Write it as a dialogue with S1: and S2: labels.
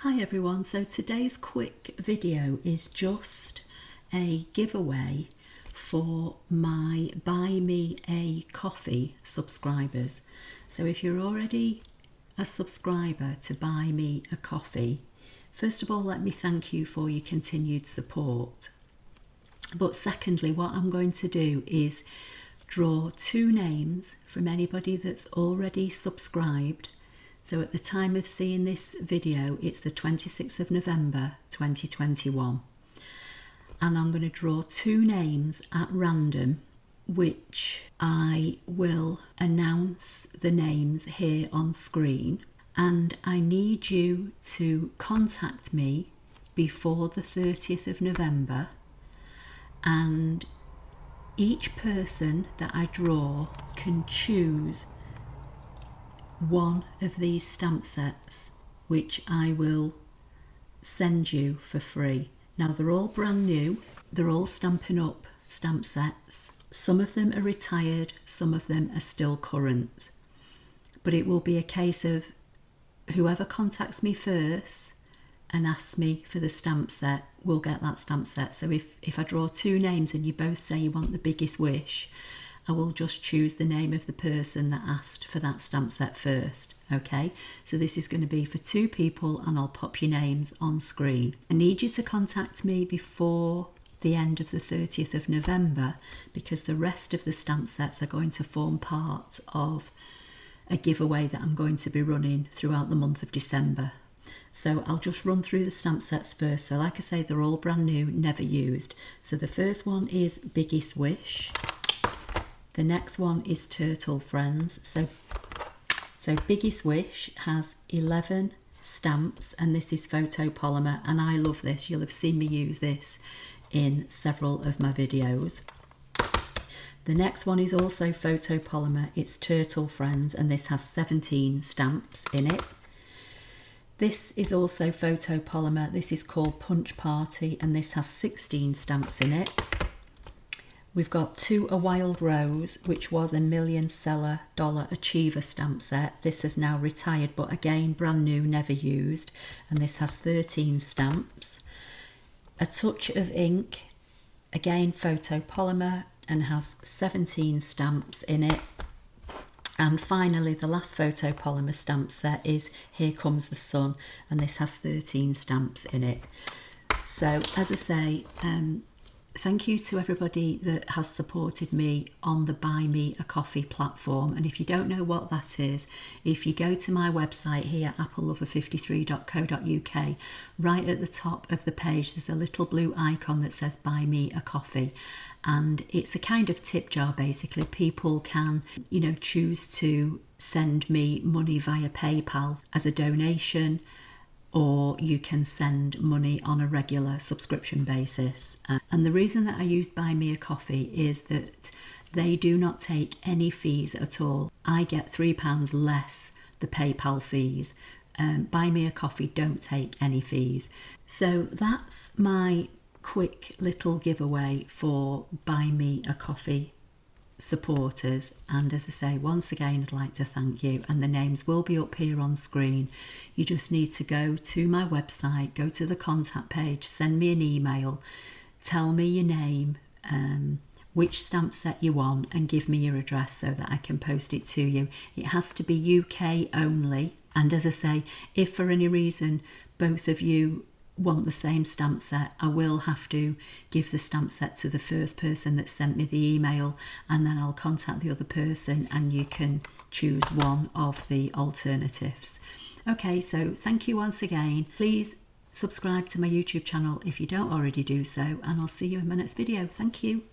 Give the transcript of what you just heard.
S1: Hi everyone, so today's quick video is just a giveaway for my Buy Me a Coffee subscribers. So if you're already a subscriber to Buy Me a Coffee, first of all let me thank you for your continued support. But secondly, what I'm going to do is draw two names from anybody that's already subscribed. So at the time of seeing this video, it's the 26th of November 2021. And I'm going to draw two names at random, which I will announce the names here on screen. And I need you to contact me before the 30th of November. And each person that I draw can choose one of these stamp sets, which I will send you for free. Now they're all brand new, they're all Stampin' Up stamp sets. Some of them are retired, some of them are still current. But it will be a case of whoever contacts me first and asks me for the stamp set will get that stamp set. So if I draw two names and you both say you want the biggest wish, I will just choose the name of the person that asked for that stamp set first, okay? So this is going to be for two people and I'll pop your names on screen. I need you to contact me before the end of the 30th of November because the rest of the stamp sets are going to form part of a giveaway that I'm going to be running throughout the month of December. So I'll just run through the stamp sets first. So like I say, they're all brand new, never used. So the first one is Biggest Wish. The next one is Turtle Friends. So Biggest Wish has 11 stamps and this is photopolymer and I love this. You'll have seen me use this in several of my videos. The next one is also photopolymer. It's Turtle Friends and this has 17 stamps in it. This is also photopolymer. This is called Punch Party and this has 16 stamps in it. We've got A Wild Rose, which was a million seller dollar achiever stamp set. This is now retired, but again, brand new, never used. And this has 13 stamps. A Touch of Ink, again, photopolymer and has 17 stamps in it. And finally, the last photopolymer stamp set is Here Comes the Sun, and this has 13 stamps in it. So, as I say, thank you to everybody that has supported me on the Buy Me a Coffee platform. And if you don't know what that is, if you go to my website here, applelover53.co.uk, right at the top of the page, there's a little blue icon that says Buy Me a Coffee. And it's a kind of tip jar, basically. People can, choose to send me money via PayPal as a donation, or you can send money on a regular subscription basis. And the reason that I use Buy Me a Coffee is that they do not take any fees at all. I get £3 less the PayPal fees. Buy Me a Coffee don't take any fees. So that's my quick little giveaway for Buy Me a Coffee supporters. And as I say, once again, I'd like to thank you, and the names will be up here on screen. You just need to go to my website, go to the contact page, send me an email, tell me your name, which stamp set you want, and give me your address so that I can post it to you. It has to be UK only, and as I say, if for any reason both of you want the same stamp set, I will have to give the stamp set to the first person that sent me the email, and then I'll contact the other person and you can choose one of the alternatives. Okay, so thank you once again. Please subscribe to my YouTube channel if you don't already do so, and I'll see you in my next video. Thank you.